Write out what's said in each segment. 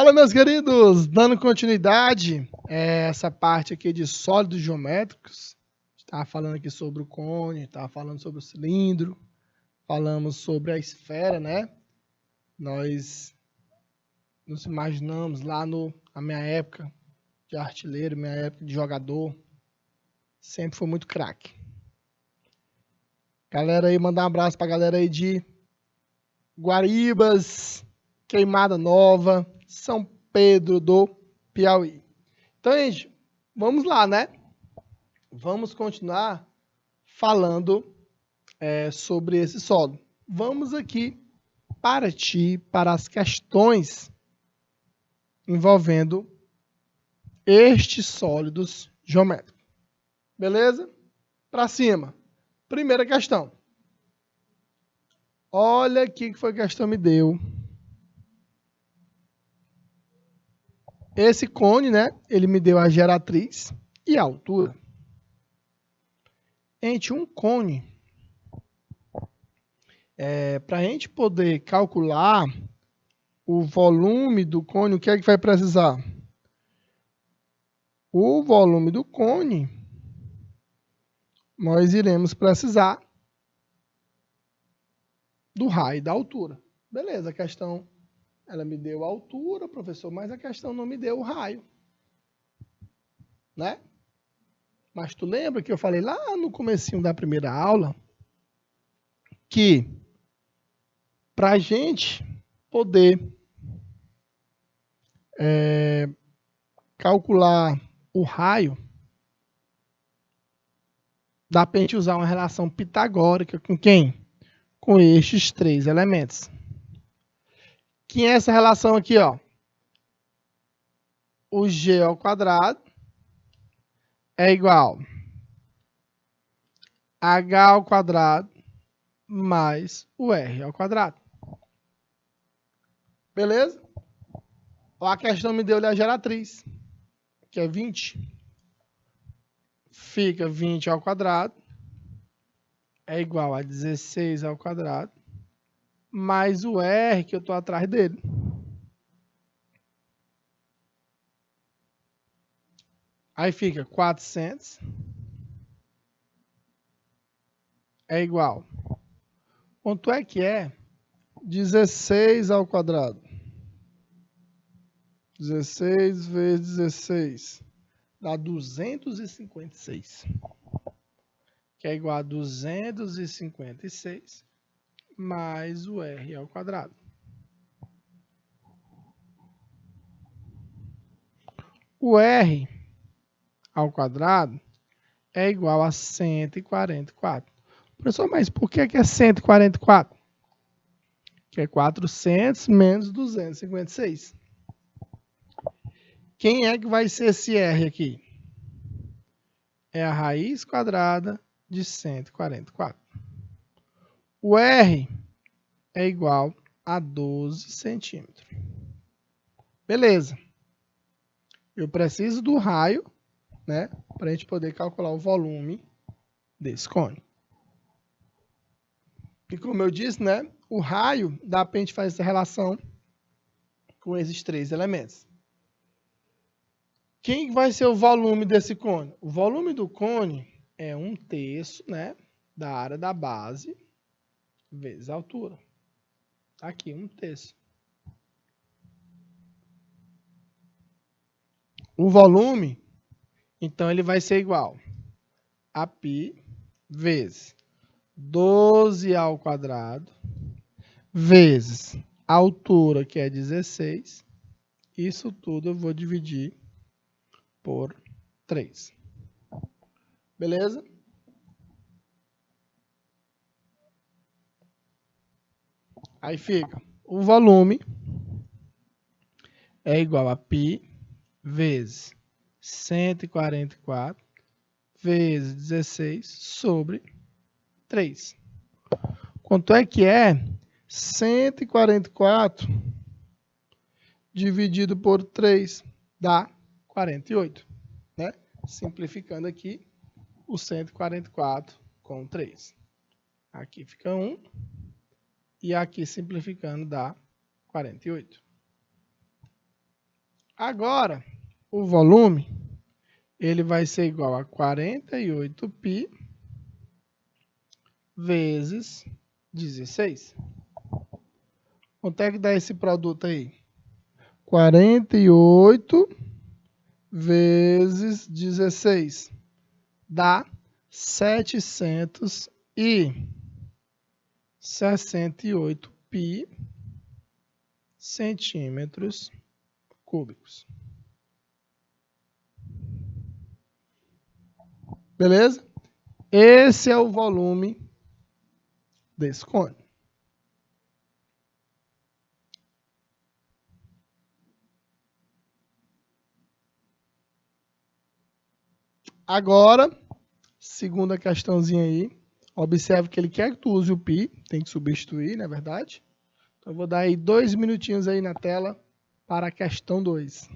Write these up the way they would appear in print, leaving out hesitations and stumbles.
Fala, meus queridos! Dando continuidade a essa parte aqui de sólidos geométricos. Estava falando aqui sobre o cone, estava falando sobre o cilindro, falamos sobre a esfera, né? Nós nos imaginamos lá na minha época de artilheiro, minha época de jogador, sempre foi muito craque. Galera aí, mandar um abraço pra galera aí de Guaribas, Queimada Nova, São Pedro do Piauí. Então, gente, vamos lá, né? Vamos continuar falando sobre esse solo. Vamos aqui partir para as questões envolvendo estes sólidos geométricos. Beleza? Para cima. Primeira questão. Olha aqui que foi a questão me deu. Esse cone, né? Ele me deu a geratriz e a altura. Gente, um cone, para a gente poder calcular o volume do cone, o que é que vai precisar? O volume do cone, nós iremos precisar do raio da altura. Beleza, a questão, ela me deu a altura, professor, mas a questão não me deu o raio. Né? Mas tu lembra que eu falei lá no comecinho da primeira aula que para a gente poder calcular o raio, dá para a gente usar uma relação pitagórica com quem? Com estes três elementos. Que é essa relação aqui, ó? O G ao quadrado é igual a H ao quadrado mais o R ao quadrado. Beleza? Ó, a questão me deu a geratriz, que é 20. Fica 20 ao quadrado é igual a 16 ao quadrado mais o R que eu estou atrás dele. Aí fica 400 é igual. Quanto é que é? 16 ao quadrado. 16 vezes 16 dá 256. Que é igual a 256 mais o R ao quadrado. O R ao quadrado é igual a 144. Professor, mas por que é 144? Que é 400 menos 256. Quem é que vai ser esse R aqui? É a raiz quadrada de 144. O R é igual a 12 centímetros. Beleza. Eu preciso do raio, né, para a gente poder calcular o volume desse cone. E como eu disse, né, o raio dá para a gente fazer essa relação com esses três elementos. Quem vai ser o volume desse cone? O volume do cone é 1/3, né, da área da base vezes a altura. Aqui, 1/3. O volume, então, ele vai ser igual a π vezes 12 ao quadrado vezes a altura, que é 16. Isso tudo eu vou dividir por 3. Beleza? Aí fica, o volume é igual a π vezes 144 vezes 16 sobre 3. Quanto é que é 144 dividido por 3? Dá 48. Né? Simplificando aqui, o 144 com 3. Aqui fica 1. E aqui, simplificando, dá 48. Agora, o volume, ele vai ser igual a 48π vezes 16. Quanto é que dá esse produto aí? 48 vezes 16 dá 768π centímetros cúbicos. Beleza? Esse é o volume desse cone. Agora, segunda questãozinha aí. Observe que ele quer que tu use o π, tem que substituir, não é verdade? Então, eu vou dar aí 2 minutinhos aí na tela para a questão 2.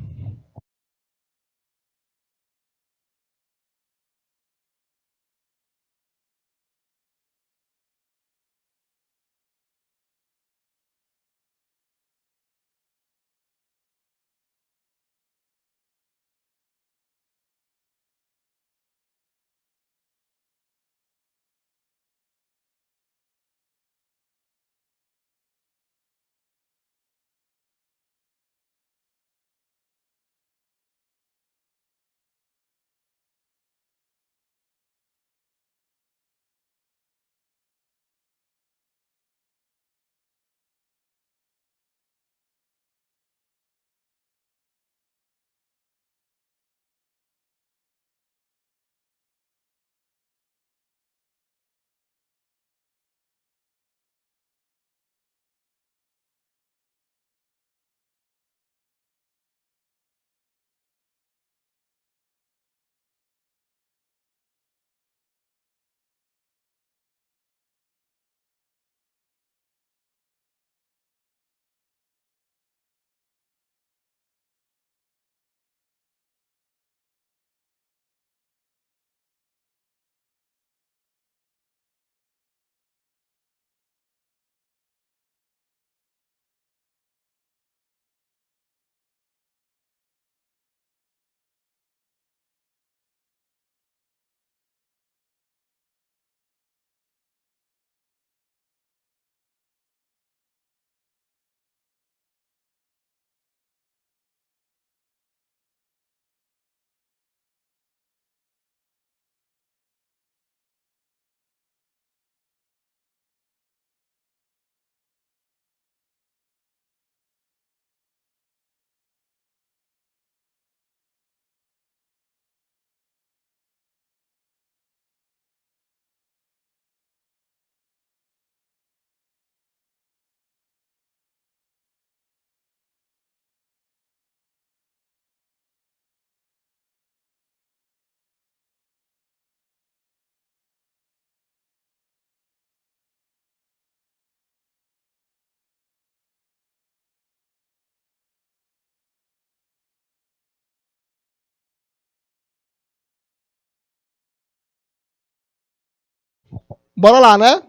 Bora lá, né?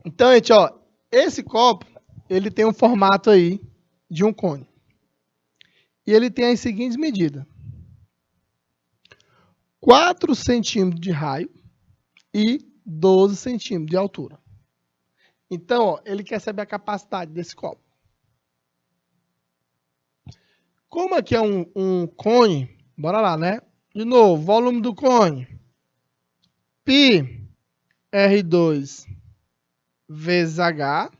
Então, gente, ó, esse copo, ele tem um formato aí de um cone. E ele tem as seguintes medidas. 4 centímetros de raio e 12 centímetros de altura. Então, ó, ele quer saber a capacidade desse copo. Como aqui é um cone, bora lá, né? De novo, volume do cone. Π R2 vezes H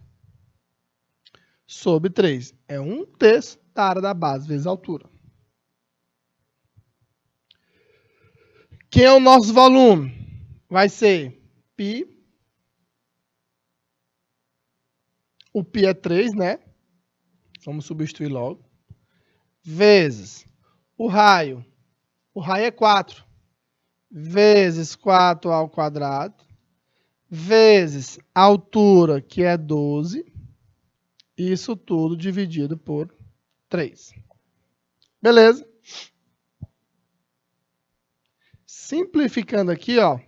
sobre 3. É 1/3 da área da base vezes a altura. Quem é o nosso volume? Vai ser π. O π é 3, né? Vamos substituir logo. Vezes o raio. O raio é 4. Vezes 4 ao quadrado. Vezes a altura, que é 12. Isso tudo dividido por 3. Beleza? Simplificando aqui, ó.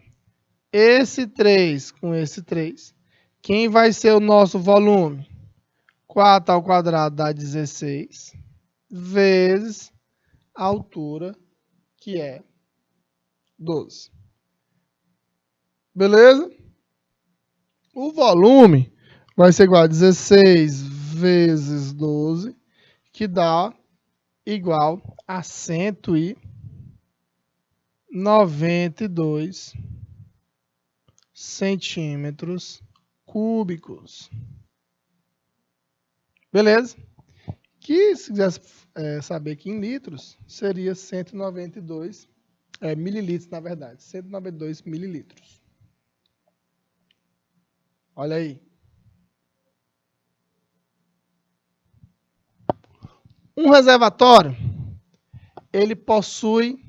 Esse 3 com esse 3. Quem vai ser o nosso volume? 4 ao quadrado dá 16. Vezes a altura, que é 12. Beleza? O volume vai ser igual a 16 vezes 12, que dá igual a 192 centímetros cúbicos. Beleza? Que, se quisesse saber que em litros, seria 192 mililitros, na verdade. 192 mililitros. Olha aí. Um reservatório, ele possui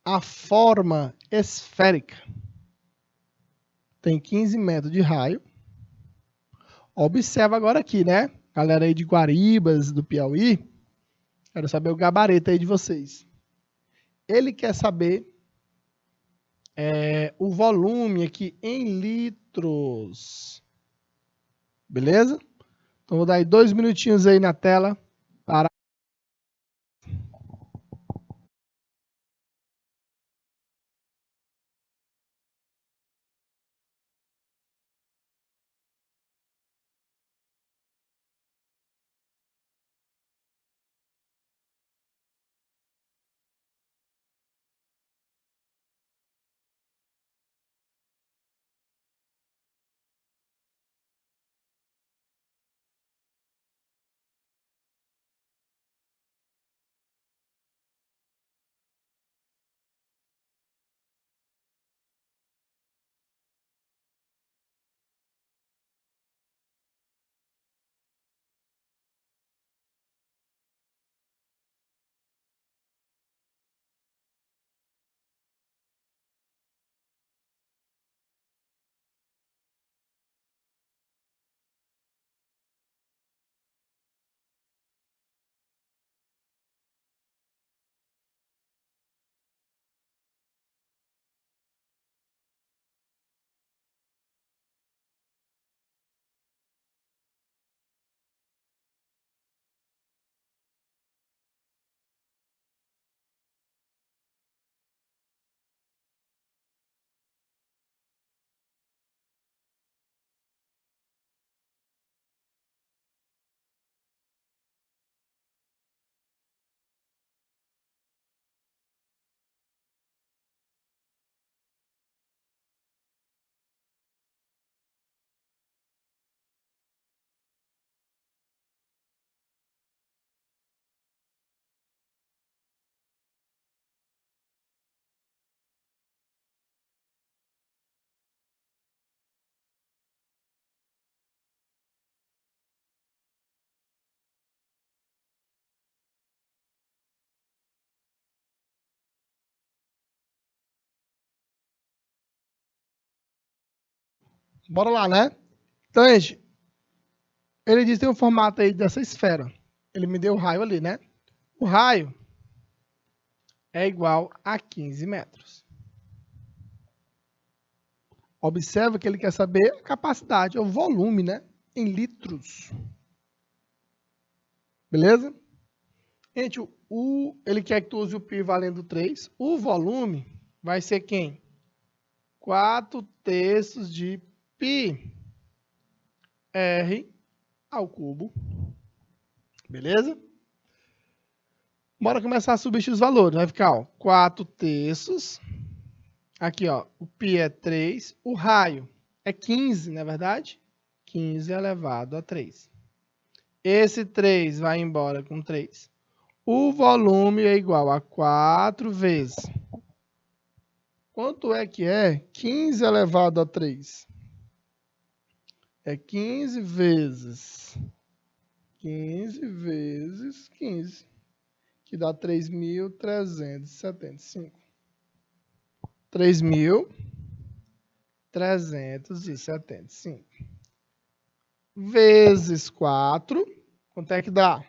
a forma esférica. Tem 15 metros de raio. Observa agora aqui, né? Galera aí de Guaribas, do Piauí, quero saber o gabarito aí de vocês. Ele quer saber o volume aqui em litros. Beleza? Então, vou dar aí 2 minutinhos aí na tela para... Bora lá, né? Então, gente, ele diz que tem um formato aí dessa esfera. Ele me deu o raio ali, né? O raio é igual a 15 metros. Observa que ele quer saber a capacidade, o volume, né? Em litros. Beleza? Gente, ele quer que tu use o π valendo 3. O volume vai ser quem? 4/3 de π r ao cubo. Beleza? Bora começar a substituir os valores. Vai ficar, ó, 4/3. Aqui, ó, o π é 3. O raio é 15, não é verdade? 15 elevado a 3. Esse 3 vai embora com 3. O volume é igual a 4 vezes. Quanto é que é 15 elevado a 3? É 15 vezes 15, que dá 3.375. 3.375 vezes 4, quanto é que dá?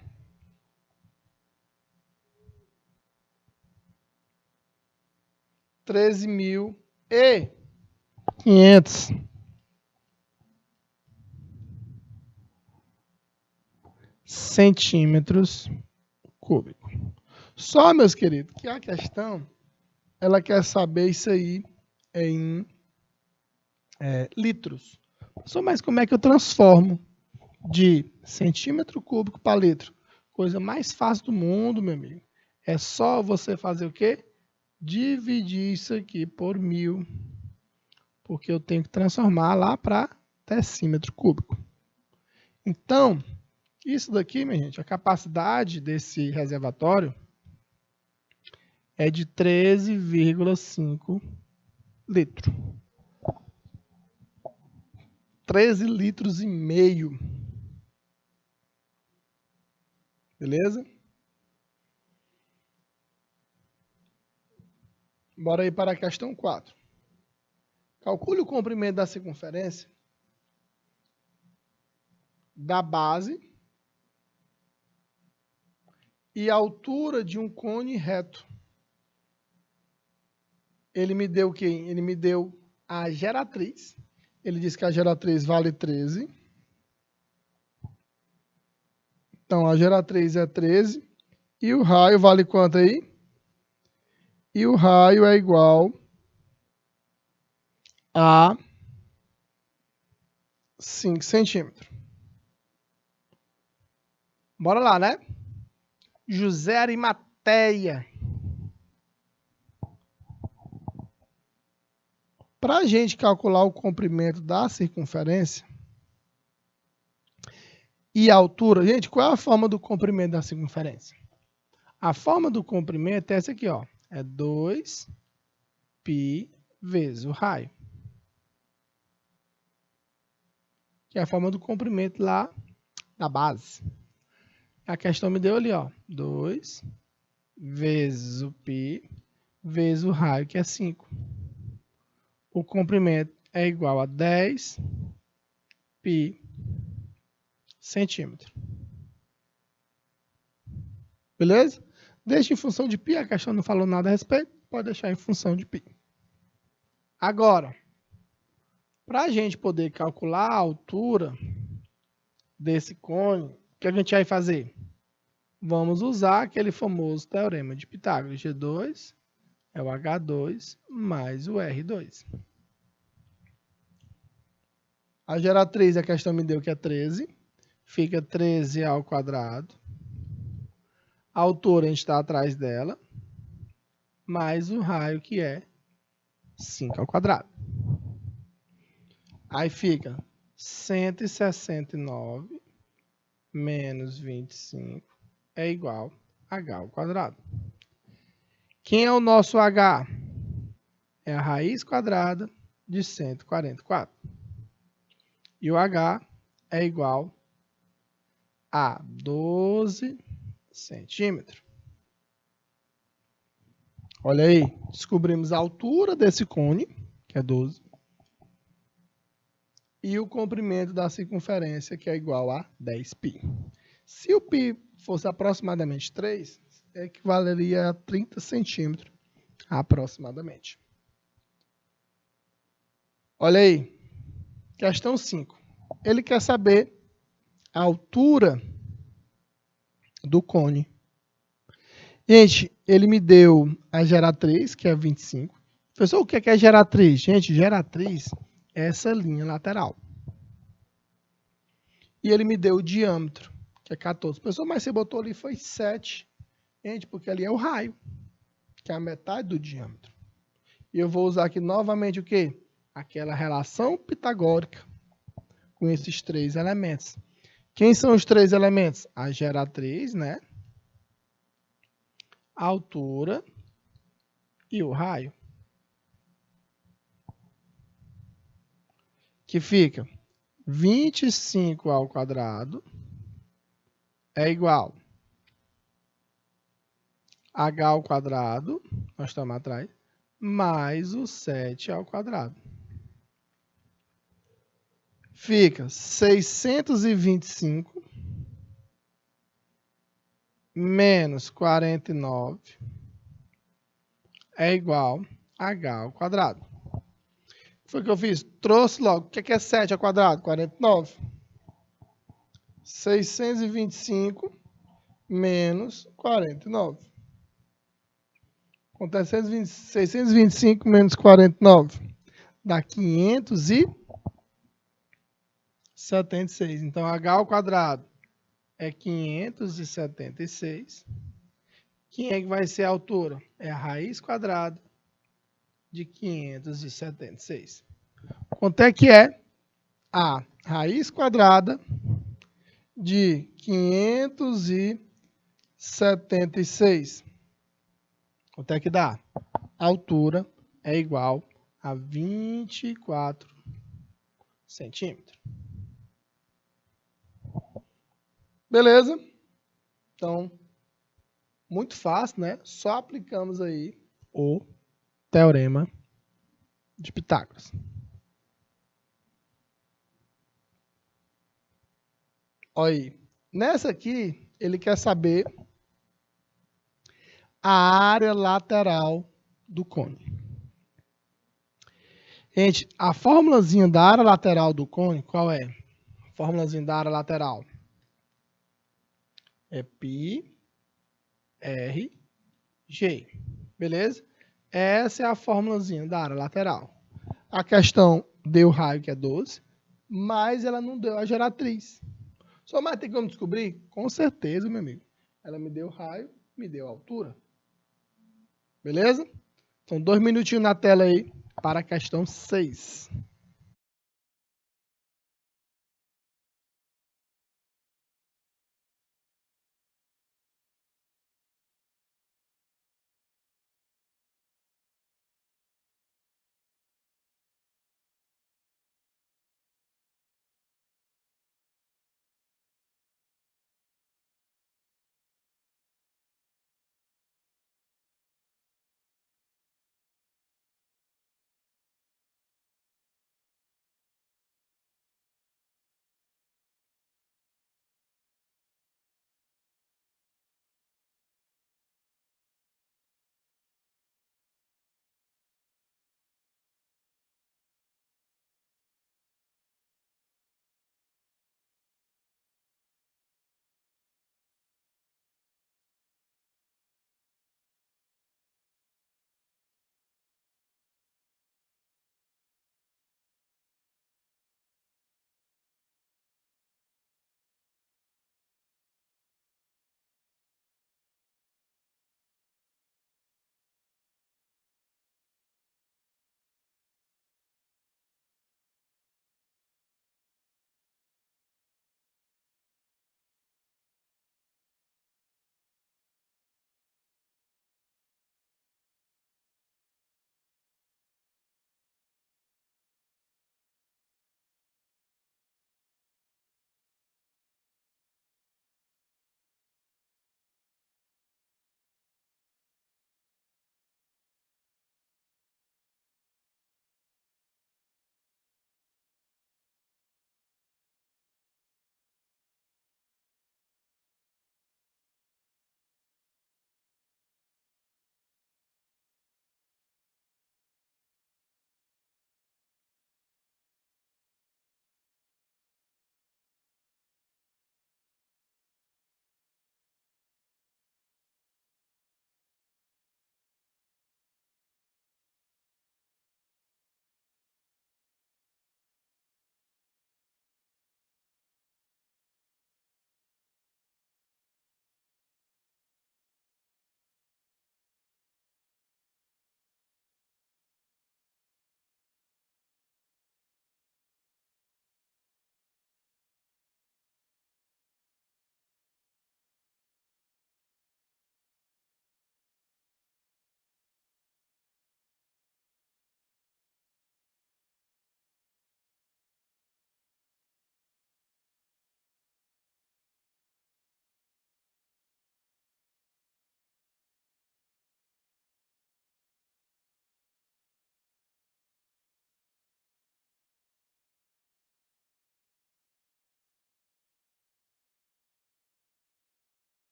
13.500 centímetros cúbico. Só, meus queridos, que a questão, ela quer saber isso aí em litros. Só, mas como é que eu transformo de centímetro cúbico para litro? Coisa mais fácil do mundo, meu amigo. É só você fazer o quê? Dividir isso aqui por 1000. Porque eu tenho que transformar lá para decímetro cúbico. Então, isso daqui, minha gente, a capacidade desse reservatório é de 13,5 litros. 13 litros e meio. Beleza? Bora aí para a questão 4. Calcule o comprimento da circunferência da base e a altura de um cone reto. Ele me deu quem? Ele me deu a geratriz. Ele disse que a geratriz vale 13. Então, a geratriz é 13. E o raio vale quanto aí? E o raio é igual a 5 centímetros. Bora lá, né? José Arimateia. Para a gente calcular o comprimento da circunferência e a altura, gente, qual é a forma do comprimento da circunferência? A forma do comprimento é essa aqui, ó. É 2π vezes o raio. Que é a forma do comprimento lá da base. A questão me deu ali, ó. 2 vezes o π vezes o raio, que é 5. O comprimento é igual a 10π centímetro. Beleza? Deixa em função de π, a questão não falou nada a respeito, pode deixar em função de π. Agora, para a gente poder calcular a altura desse cone, o que a gente vai fazer? Vamos usar aquele famoso teorema de Pitágoras. G2 é o H2 mais o R2. A geratriz, a questão me deu que é 13. Fica 13 ao quadrado. A altura a gente está atrás dela. Mais o raio, que é 5 ao quadrado. Aí fica 169 menos 25 é igual a h ao quadrado. Quem é o nosso h? É a raiz quadrada de 144. E o h é igual a 12 centímetros. Olha aí, descobrimos a altura desse cone, que é 12, e o comprimento da circunferência, que é igual a 10π. Se o π fosse aproximadamente 3, equivaleria a 30 centímetros aproximadamente. Olha aí, questão 5. Ele quer saber a altura do cone. Gente, ele me deu a geratriz, que é 25. Professor, o que é geratriz? Gente, geratriz é essa linha lateral. E ele me deu o diâmetro, que é 14. Professor, mas você botou ali foi 7. Gente, porque ali é o raio, que é a metade do diâmetro. E eu vou usar aqui novamente o quê? Aquela relação pitagórica com esses 3 elementos. Quem são os 3 elementos? A geratriz, né? A altura e o raio. Que fica 25 ao quadrado é igual a h ao quadrado, nós estamos atrás, mais o 7 ao quadrado. Fica 625 menos 49 é igual a h ao quadrado. O que foi que eu fiz? Trouxe logo. O que é 7 ao quadrado? 49. 625 menos 49. Quanto é 625 menos 49? Dá 576. Então, h ao quadrado é 576. Quem é que vai ser a altura? É a raiz quadrada de 576. Quanto é que é a raiz quadrada de 576? Quanto é que dá? A altura é igual a 24 centímetros. Beleza? Então, muito fácil, né? Só aplicamos aí o teorema de Pitágoras. Olha aí. Nessa aqui, ele quer saber a área lateral do cone. Gente, a formulazinha da área lateral do cone, qual é? A formulazinha da área lateral é πr g. Beleza? Essa é a formulazinha da área lateral. A questão deu raio, que é 12, mas ela não deu a geratriz. Só mais tem como descobrir? Com certeza, meu amigo. Ela me deu raio, me deu altura. Beleza? Então, 2 minutinhos na tela aí para a questão 6.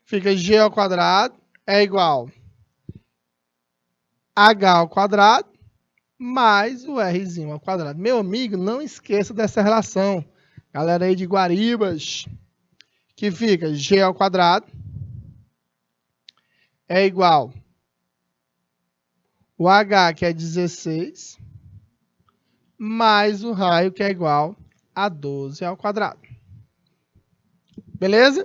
Fica G ao quadrado é igual a H ao quadrado mais o Rzinho ao quadrado. Meu amigo, não esqueça dessa relação. Galera aí de Guaribas, que fica G ao quadrado é igual o H, que é 16, mais o raio, que é igual a 12 ao quadrado. Beleza?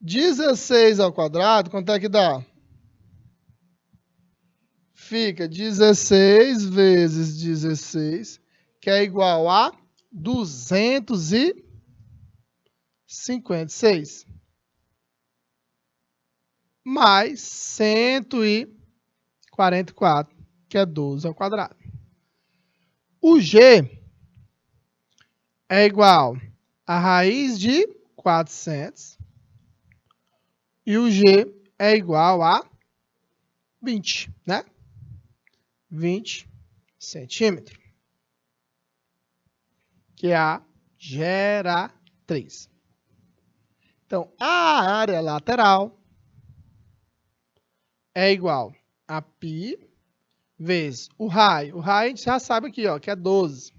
16 ao quadrado, quanto é que dá? Fica 16 vezes 16, que é igual a 256. Mais 144, que é 12 ao quadrado. O G é igual a raiz de 400 e o G é igual a 20, né? 20 centímetros, que é a geratriz. Então, a área lateral é igual a π vezes o raio. O raio a gente já sabe aqui, ó, que é 12.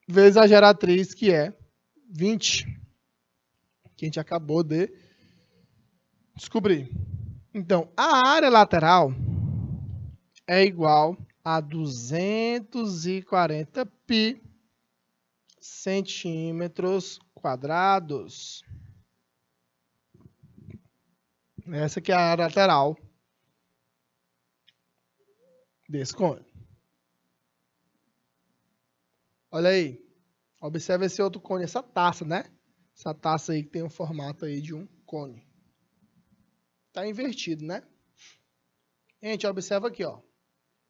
Vezes a geratriz, que é 20. Que a gente acabou de descobrir. Então, a área lateral é igual a 240 π centímetros quadrados. Essa aqui é a área lateral desse cone. Olha aí. Observe esse outro cone, essa taça, né? Essa taça aí que tem o formato aí de um cone. Tá invertido, né? Gente, observa aqui, ó.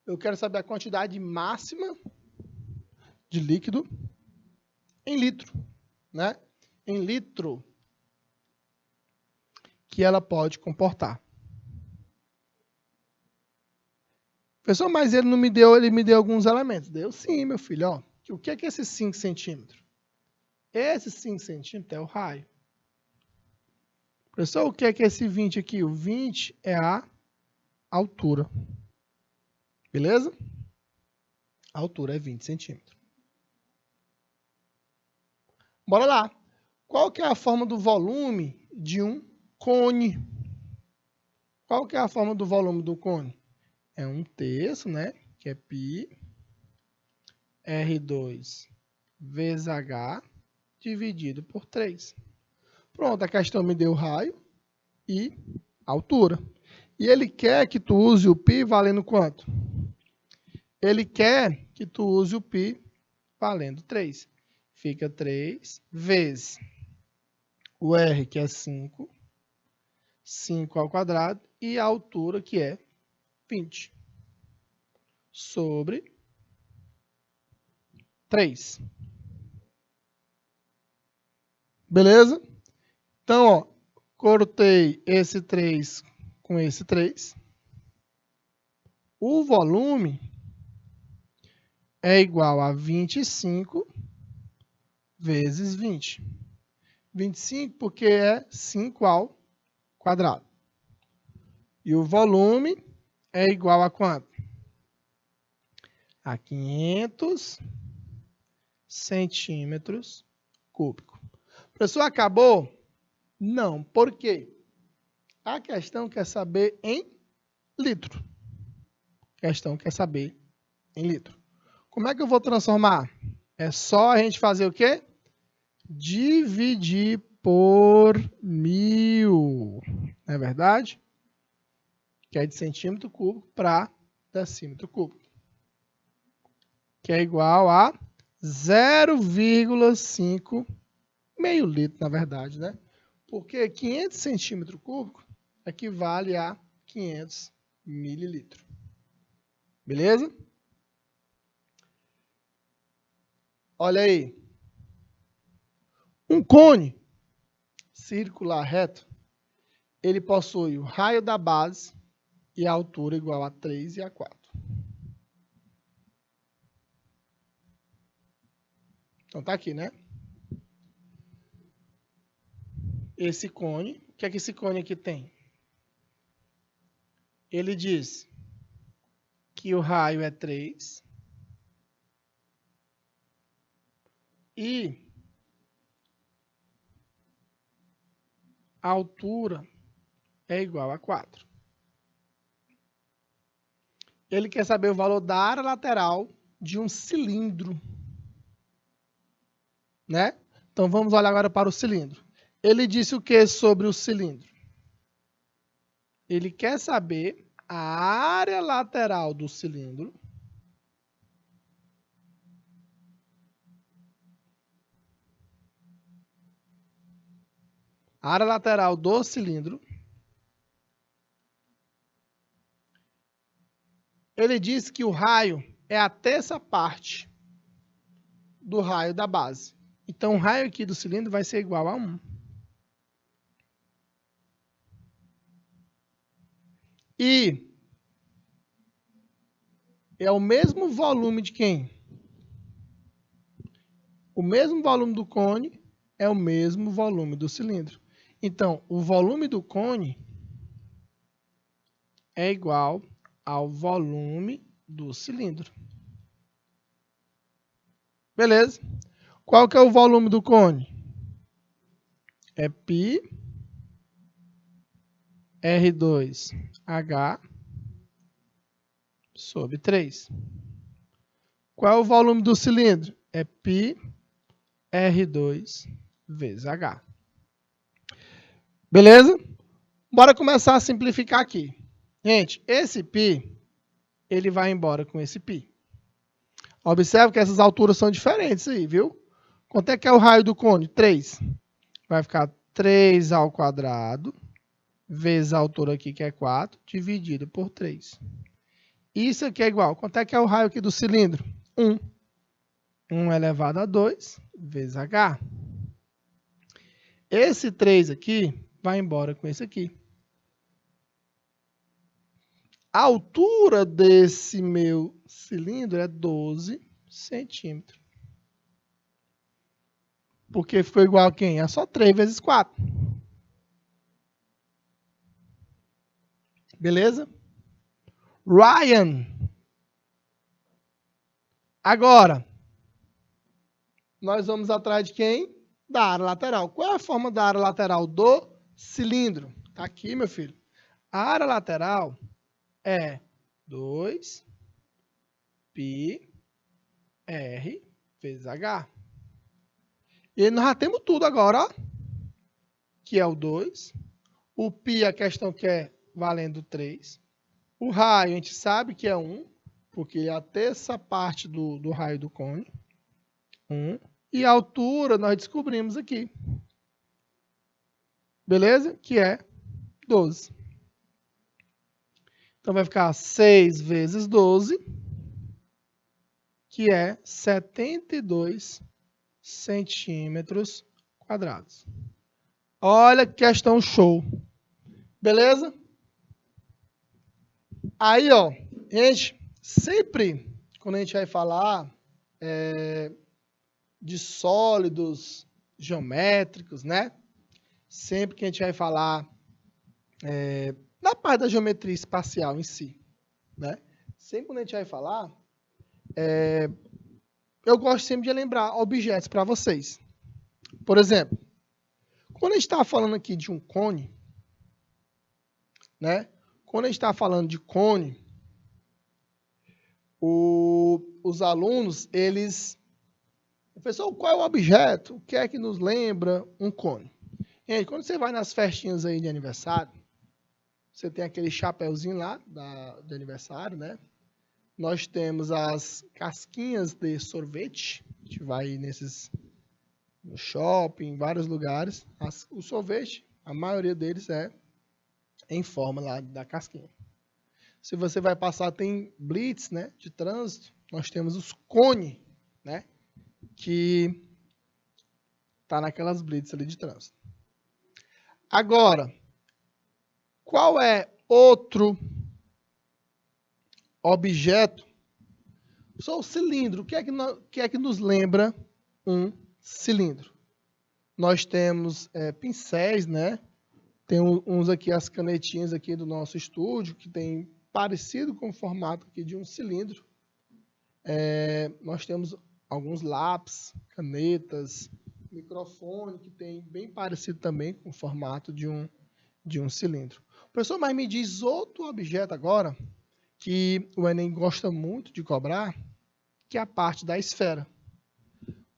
Eu quero saber a quantidade máxima de líquido em litro, né? Em litro que ela pode comportar. Professor, mas ele não me deu, ele me deu alguns elementos. Deu sim, meu filho, ó. O que é esses 5 centímetros? Esse 5 centímetros é o raio. Professor, o que é esse 20 aqui? O 20 é a altura. Beleza? A altura é 20 centímetros. Bora lá. Qual que é a forma do volume de um cone? Qual que é a forma do volume do cone? É 1/3, né? Que é π R2 vezes H dividido por 3. Pronto, a questão me deu raio e altura. E ele quer que tu use o π valendo quanto? Ele quer que tu use o π valendo 3. Fica 3 vezes o R, que é 5, 5 ao quadrado, e a altura, que é 20, sobre 3. Beleza? Então, ó, cortei esse 3 com esse 3. O volume é igual a 25 vezes 20. 25 porque é 5 ao quadrado. E o volume é igual a quanto? A 500 centímetros cúbicos. Professor, acabou? Não. Por quê? A questão quer saber em litro. A questão quer saber em litro. Como é que eu vou transformar? É só a gente fazer o quê? Dividir por 1000. Não é verdade? Que é de centímetro cúbico para decímetro cúbico. Que é igual a 0,5 meio litro, na verdade, né? Porque 500 centímetros cúbicos equivale a 500 mililitros. Beleza? Olha aí. Um cone circular reto, ele possui o raio da base e a altura igual a 3 e a 4. Então tá aqui, né? esse cone. O que é que esse cone aqui tem? Ele diz que o raio é 3 e a altura é igual a 4. Ele quer saber o valor da área lateral de um cilindro, né? Então vamos olhar agora para o cilindro. Ele disse o que sobre o cilindro? Ele quer saber a área lateral do cilindro Ele diz que o raio é a terça parte do raio da base. Então, o raio aqui do cilindro vai ser igual a 1. E é o mesmo volume de quem? O mesmo volume do cone é o mesmo volume do cilindro. Então, o volume do cone é igual ao volume do cilindro. Beleza? Qual que é o volume do cone? É π R2H sobre 3. Qual é o volume do cilindro? É π R2 vezes H. Beleza? Bora começar a simplificar aqui. Gente, esse π, ele vai embora com esse π. Observe que essas alturas são diferentes aí, viu? Quanto é que é o raio do cone? 3. Vai ficar 3 ao quadrado vezes a altura aqui, que é 4, dividido por 3. Isso aqui é igual. Quanto é que é o raio aqui do cilindro? 1. 1 elevado a 2 vezes H. Esse 3 aqui vai embora com esse aqui. A altura desse meu cilindro é 12 centímetros. Porque ficou igual a quem? É só 3 vezes 4. Beleza? Ryan. Agora, nós vamos atrás de quem? Da área lateral. Qual é a forma da área lateral do cilindro? Tá aqui, meu filho. A área lateral é 2 π R vezes H. E nós já temos tudo agora, ó. Que é o 2. O π, a questão que é valendo 3. O raio, a gente sabe que é 1, porque é a terça parte do raio do cone. 1. E a altura nós descobrimos aqui. Beleza? Que é 12. Então vai ficar 6 vezes 12, que é 72 centímetros quadrados. Olha que questão show. Beleza? Aí, ó, gente, sempre quando a gente vai falar de sólidos geométricos, né? Sempre que a gente vai falar da parte da geometria espacial em si, né? Sempre quando a gente vai falar, eu gosto sempre de lembrar objetos para vocês. Por exemplo, quando a gente está falando aqui de um cone, né? Quando a gente está falando de cone, os alunos, eles... Professor, qual é o objeto? O que é que nos lembra um cone? Gente, quando você vai nas festinhas aí de aniversário, você tem aquele chapéuzinho lá de aniversário, né? Nós temos as casquinhas de sorvete. A gente vai no shopping, em vários lugares. O sorvete, a maioria deles é em forma lá da casquinha. Se você vai passar, tem blitz, né, de trânsito. Nós temos os cones, né, que tá naquelas blitz ali de trânsito. Agora, qual é outro objeto? Só o cilindro. O que é que nos lembra um cilindro? Nós temos pincéis, né? Tem uns aqui, as canetinhas aqui do nosso estúdio, que tem parecido com o formato aqui de um cilindro. Nós temos alguns lápis, canetas, microfone, que tem bem parecido também com o formato de um cilindro. Professor, mas me diz outro objeto agora, que o Enem gosta muito de cobrar, que é a parte da esfera.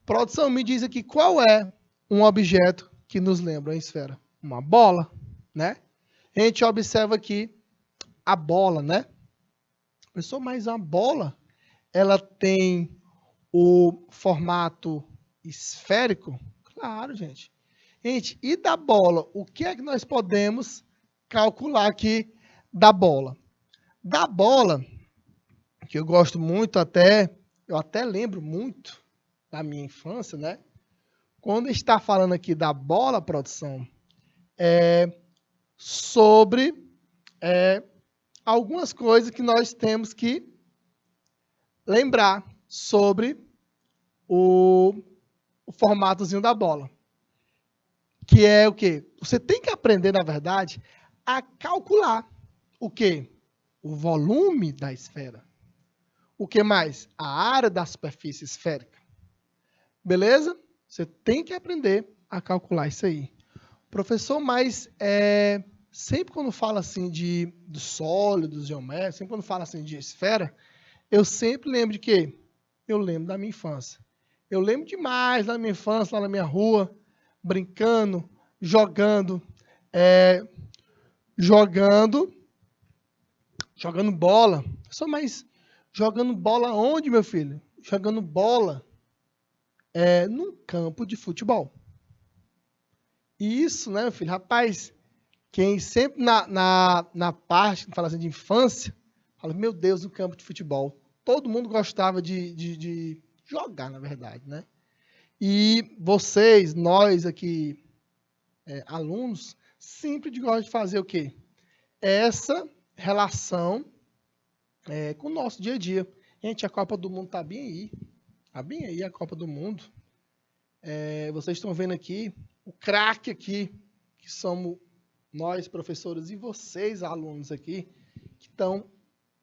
Produção, me diz aqui qual é um objeto que nos lembra a esfera. Uma bola, né? A gente observa aqui a bola, né? Professor, mas a bola, ela tem o formato esférico? Claro, gente. Gente, e da bola? O que é que nós podemos calcular aqui da bola? Da bola, que eu gosto muito eu até lembro muito da minha infância, né? Quando está falando aqui da bola, produção, sobre algumas coisas que nós temos que lembrar sobre o formatozinho da bola. Que é o quê? Você tem que aprender, na verdade, a calcular o quê? O volume da esfera. O que mais? A área da superfície esférica. Beleza? Você tem que aprender a calcular isso aí. Professor, mas sempre quando fala assim de sólidos, geométricos, sempre quando fala assim de esfera, eu sempre lembro de quê? Eu lembro da minha infância. Eu lembro demais da minha infância, lá na minha rua, brincando, jogando bola. Professor, mas jogando bola onde, meu filho? Jogando bola num campo de futebol. E isso, né, meu filho? Rapaz, quem sempre na parte que fala assim de infância, fala, meu Deus, no campo de futebol. Todo mundo gostava de jogar, na verdade, né? E vocês, nós aqui, alunos, sempre gostam de fazer o quê? Essa relação com o nosso dia a dia. Gente, a Copa do Mundo está bem aí. Está bem aí a Copa do Mundo. Vocês estão vendo aqui o craque aqui, que somos nós, professores, e vocês, alunos aqui, que estão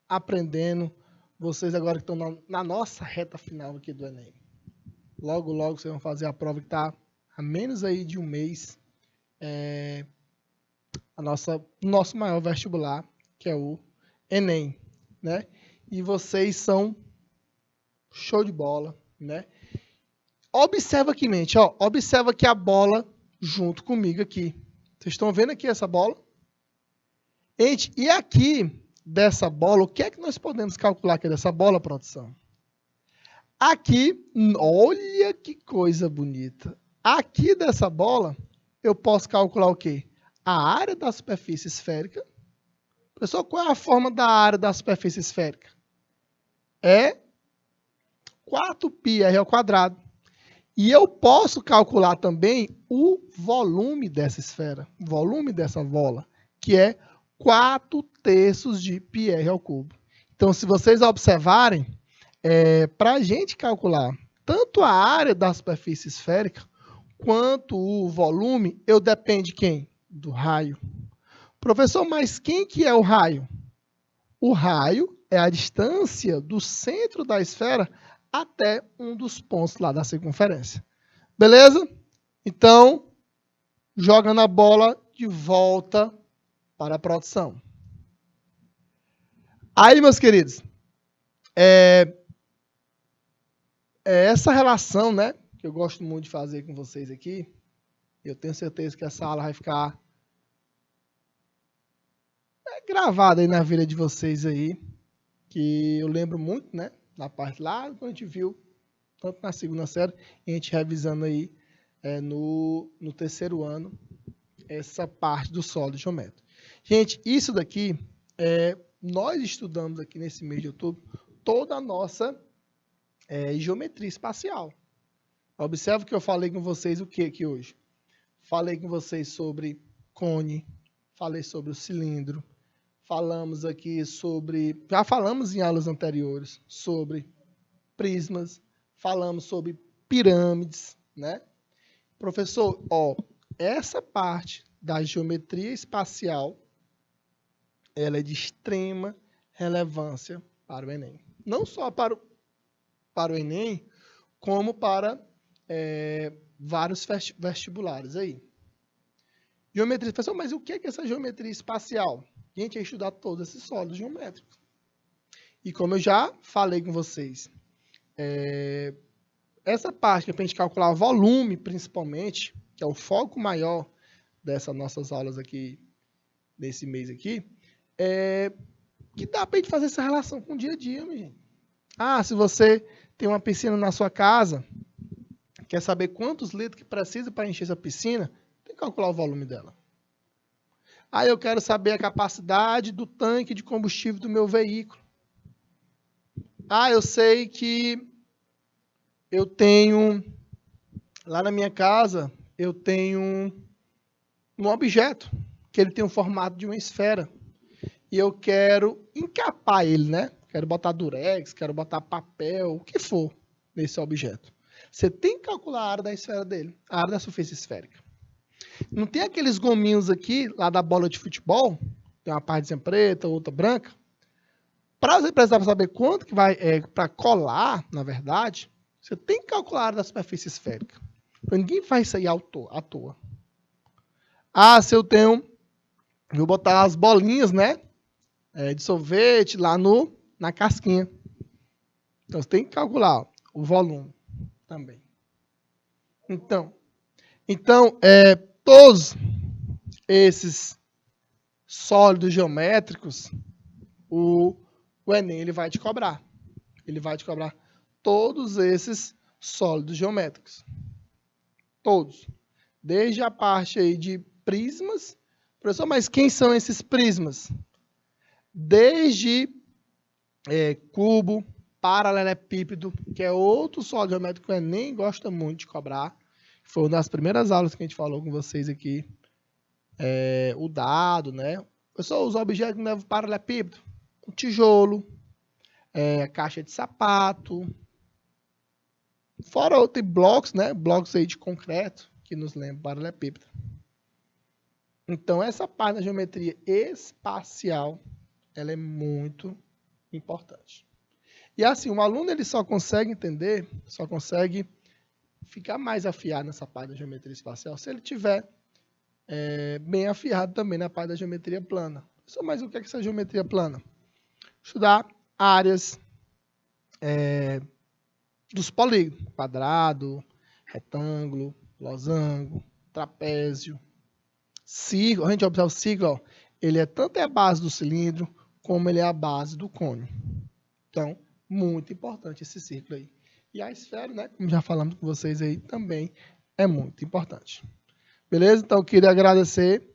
aprendendo. Vocês agora que estão na nossa reta final aqui do Enem. Logo, logo vocês vão fazer a prova que está a menos aí de um mês. Nosso maior vestibular, que é o Enem, né? E vocês são show de bola, né? Observa aqui, mente, ó. Observa aqui a bola junto comigo aqui. Vocês estão vendo aqui essa bola? Gente, e aqui dessa bola, o que é que nós podemos calcular aqui dessa bola, produção? Aqui, olha que coisa bonita. Aqui dessa bola, eu posso calcular o quê? A área da superfície esférica. Pessoal, qual é a forma da área da superfície esférica? É 4πr ao quadrado. E eu posso calcular também o volume dessa esfera, o volume dessa bola, que é 4/3 de πr ao cubo. Então, se vocês observarem, para a gente calcular tanto a área da superfície esférica quanto o volume, eu dependo de quem? Do raio. Professor, mas quem que é o raio? O raio é a distância do centro da esfera até um dos pontos lá da circunferência. Beleza? Então, jogando a bola de volta para a produção. Aí, meus queridos, essa relação, né, que eu gosto muito de fazer com vocês aqui, eu tenho certeza que essa aula vai ficar gravada aí na vida de vocês aí, que eu lembro muito, né, na parte lá, quando a gente viu, tanto na segunda série, a gente revisando aí no terceiro ano, essa parte do sólido geométrico. Gente, isso daqui, nós estudamos aqui nesse mês de outubro, toda a nossa geometria espacial. Observe que eu falei com vocês o que aqui hoje? Falei com vocês sobre cone, falei sobre o cilindro, falamos aqui sobre, já falamos em aulas anteriores, sobre prismas, falamos sobre pirâmides, né? Professor, ó, essa parte da geometria espacial, ela é de extrema relevância para o Enem. Não só para o Enem, como para vários vestibulares aí. Geometria espacial, mas o que é essa geometria espacial? A gente ia estudar todos esses sólidos geométricos. E como eu já falei com vocês, essa parte que é para a gente calcular o volume, principalmente, que é o foco maior dessas nossas aulas aqui, desse mês aqui, que dá para a gente fazer essa relação com o dia a dia, minha gente. Ah, se você tem uma piscina na sua casa, quer saber quantos litros que precisa para encher essa piscina, tem que calcular o volume dela. Ah, eu quero saber a capacidade do tanque de combustível do meu veículo. Ah, eu sei que eu tenho, lá na minha casa, eu tenho um objeto, que ele tem o formato de uma esfera. E eu quero encapar ele, né? Quero botar durex, quero botar papel, o que for nesse objeto. Você tem que calcular a área da esfera dele, a área da superfície esférica. Não tem aqueles gominhos aqui, lá da bola de futebol, tem uma partezinha preta, outra branca. Para você precisar saber quanto que vai, para colar, na verdade, você tem que calcular a área da superfície esférica. Então, ninguém faz isso aí à toa. Ah, se eu vou botar as bolinhas, né, de sorvete lá na casquinha. Então, você tem que calcular o volume também. Então todos esses sólidos geométricos, o Enem ele vai te cobrar. Ele vai te cobrar todos esses sólidos geométricos. Todos. Desde a parte aí de prismas. Professor, mas quem são esses prismas? Desde cubo, paralelepípedo, que é outro sólido geométrico que o Enem gosta muito de cobrar. Foi uma das primeiras aulas que a gente falou com vocês aqui. O dado, né? Pessoal, os objetos que levam paralelepípedo. O tijolo, a caixa de sapato. Fora outros blocos, né? Blocos aí de concreto, que nos lembram paralelepípedo. Então, essa parte da geometria espacial, ela é muito importante. E assim, o aluno ele só consegue entender, só consegue ficar mais afiado nessa parte da geometria espacial se ele tiver bem afiado também na parte da geometria plana. Mas o que é essa geometria plana? Estudar áreas dos polígonos, quadrado, retângulo, losango, trapézio, círculo. A gente observa o círculo, ó, ele é tanto a base do cilindro, como ele é a base do cônio. Então, muito importante esse círculo aí. E a esfera, né, como já falamos com vocês aí, também é muito importante. Beleza? Então, eu queria agradecer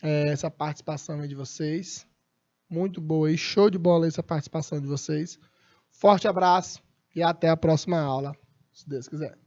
essa participação aí de vocês. Muito boa aí, show de bola essa participação de vocês. Forte abraço e até a próxima aula, se Deus quiser.